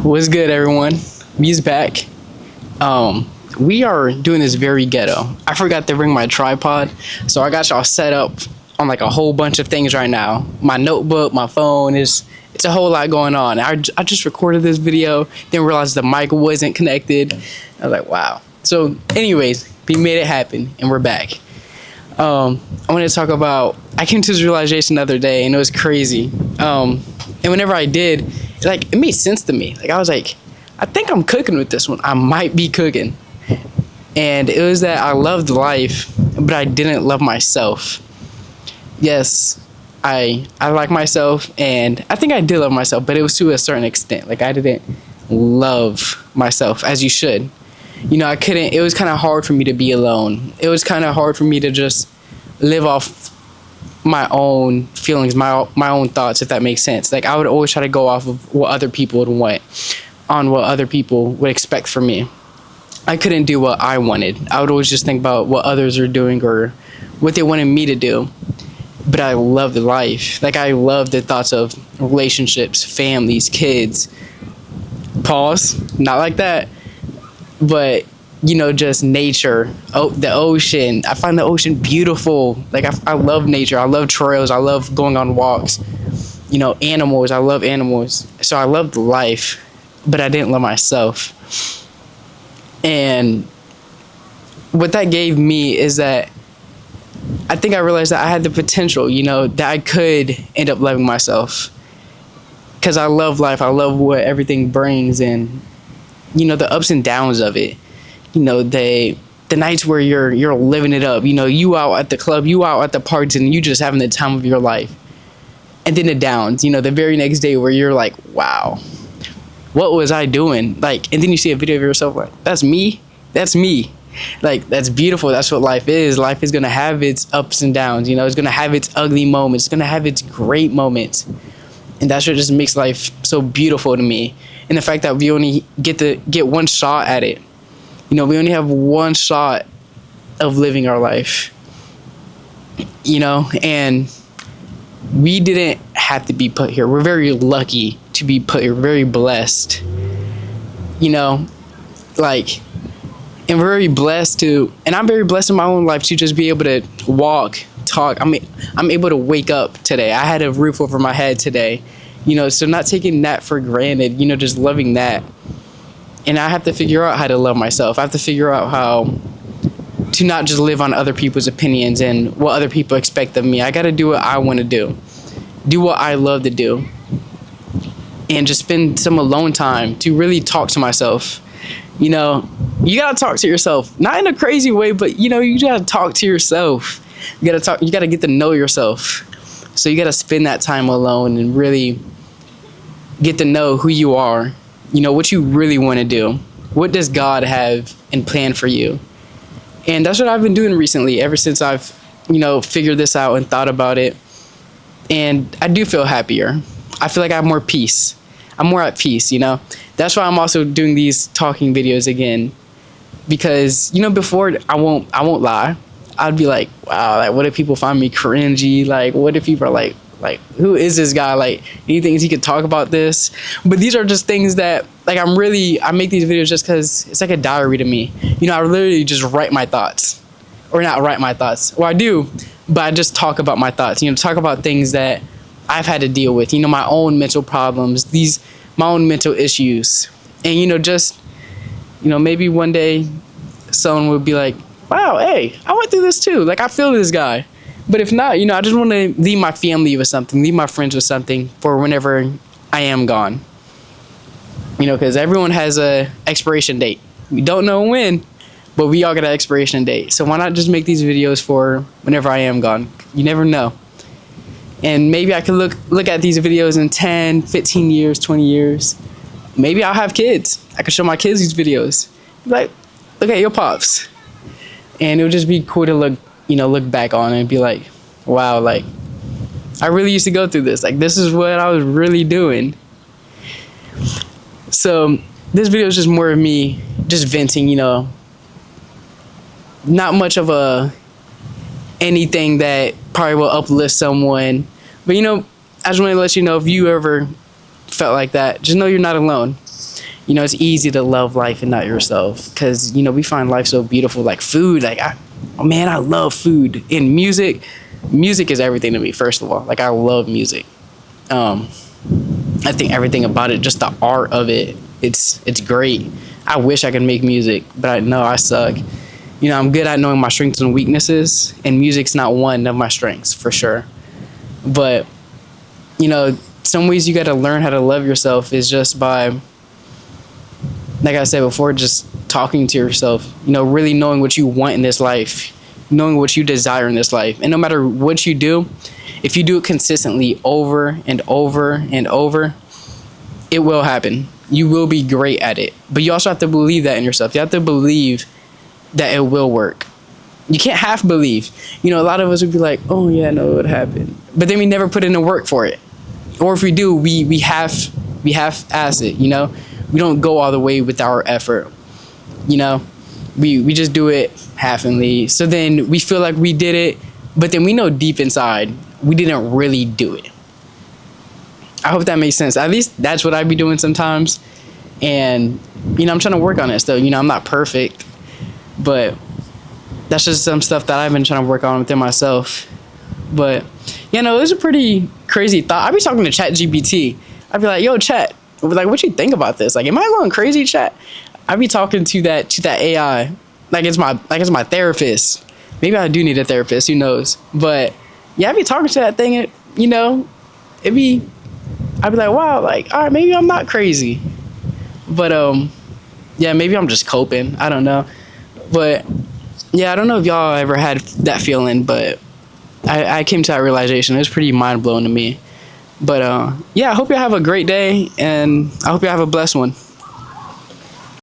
What's good, everyone? Me's back. We are doing this very ghetto. I forgot to bring my tripod, so I got y'all set up on like a whole bunch of things right now. My notebook, my phone it's a whole lot going on. I just recorded this video, then realized the mic wasn't connected. I was like, wow. So, anyways, we made it happen, and we're back. I wanted to talk about. I came to this realization the other day, and it was crazy. And whenever I did, it made sense to me. I was like, I think I'm cooking with this one. I might be cooking. And it was that I loved life, but I didn't love myself. Yes, I like myself, and I think I did love myself, but it was to a certain extent. I didn't love myself as you should. I couldn't. It was kind of hard for me to be alone. It was kind of hard for me to just live off my own feelings, my own thoughts, if that makes sense. I would always try to go off of what other people would want, on what other people would expect from me. I couldn't do what I wanted. I would always just think about what others were doing or what they wanted me to do. But I loved life. I loved the thoughts of relationships, families, kids. Pause. Not like that. But, just nature. Oh, the ocean. I find the ocean beautiful. I love nature. I love trails. I love going on walks. Animals. I love animals. So I loved life, but I didn't love myself. And what that gave me is that I think I realized that I had the potential, that I could end up loving myself. Because I love life. I love what everything brings, and, the ups and downs of it. The nights where you're living it up. You out at the club, you out at the parties, and you just having the time of your life. And then the downs, the very next day where you're like, wow, what was I doing? And then you see a video of yourself that's me. That's me. That's beautiful. That's what life is. Life is going to have its ups and downs. It's going to have its ugly moments. It's going to have its great moments. And that's what just makes life so beautiful to me. And the fact that we only get one shot at it. We only have one shot of living our life. And we didn't have to be put here. We're very lucky to be put here. Very blessed. And we're very blessed to, and I'm very blessed in my own life to just be able to walk, talk. I'm able to wake up today. I had a roof over my head today, so not taking that for granted, just loving that. And I have to figure out how to love myself. I have to figure out how to not just live on other people's opinions and what other people expect of me. I got to do what I want to do what I love to do, and just spend some alone time to really talk to myself. You gotta talk to yourself, not in a crazy way, but you gotta talk to yourself. You gotta get to know yourself. So you gotta spend that time alone and really get to know who you are, what you really want to do. What does God have in plan for you? And that's what I've been doing recently, ever since I've, figured this out and thought about it. And I do feel happier. I feel like I have more peace. I'm more at peace, That's why I'm also doing these talking videos again. Because, before, I won't lie. I'd be like, wow, what if people find me cringy? What if people are like, who is this guy? He thinks he could talk about this? But these are just things that, I make these videos just because it's like a diary to me. I literally just write my thoughts. Or not write my thoughts. Well, I do, but I just talk about my thoughts. Talk about things that I've had to deal with. My own mental problems, my own mental issues. And, maybe one day someone would be like, wow, hey, I went through this too. I feel this guy. But if not, I just want to leave my family with something, leave my friends with something for whenever I am gone. Because everyone has a expiration date. We don't know when, but we all got an expiration date. So why not just make these videos for whenever I am gone? You never know. And maybe I could look at these videos in 10, 15 years, 20 years. Maybe I'll have kids. I could show my kids these videos. Look at your pops. And it would just be cool to look back on and be like, wow, I really used to go through this. This is what I was really doing. So this video is just more of me just venting, not much of anything that probably will uplift someone. But I just want to let you know, if you ever felt like that, just know you're not alone. It's easy to love life and not yourself because we find life so beautiful, like food. Like, oh man, I love food and music. Music is everything to me. First of all, like I love music. I think everything about it, just the art of it, it's great. I wish I could make music, but I know I suck. I'm good at knowing my strengths and weaknesses, and music's not one of my strengths for sure. But some ways you got to learn how to love yourself is just by, like I said before, just talking to yourself. Really knowing what you want in this life, knowing what you desire in this life, and no matter what you do, if you do it consistently over and over and over, it will happen. You will be great at it. But you also have to believe that in yourself. You have to believe that it will work. You can't half believe. A lot of us would be like, oh yeah, no, it would happen. But then we never put in the work for it. Or if we do, we half-ass it, We don't go all the way with our effort. We just do it halfingly. So then we feel like we did it, but then we know deep inside we didn't really do it. I hope that makes sense. At least that's what I'd be doing sometimes. And, I'm trying to work on it still. I'm not perfect, but that's just some stuff that I've been trying to work on within myself. But, it was a pretty crazy thought. I'd be talking to ChatGPT. I'd be like, yo, Chat, like, what you think about this? Like, am I going crazy, Chat? I'd be talking to that AI. Like it's my therapist. Maybe I do need a therapist, who knows? But yeah, I'd be talking to that thing, I'd be like, wow, like, all right, maybe I'm not crazy. But yeah, maybe I'm just coping. I don't know. But yeah, I don't know if y'all ever had that feeling, but I came to that realization. It was pretty mind blowing to me. But yeah, I hope you have a great day, and I hope you have a blessed one.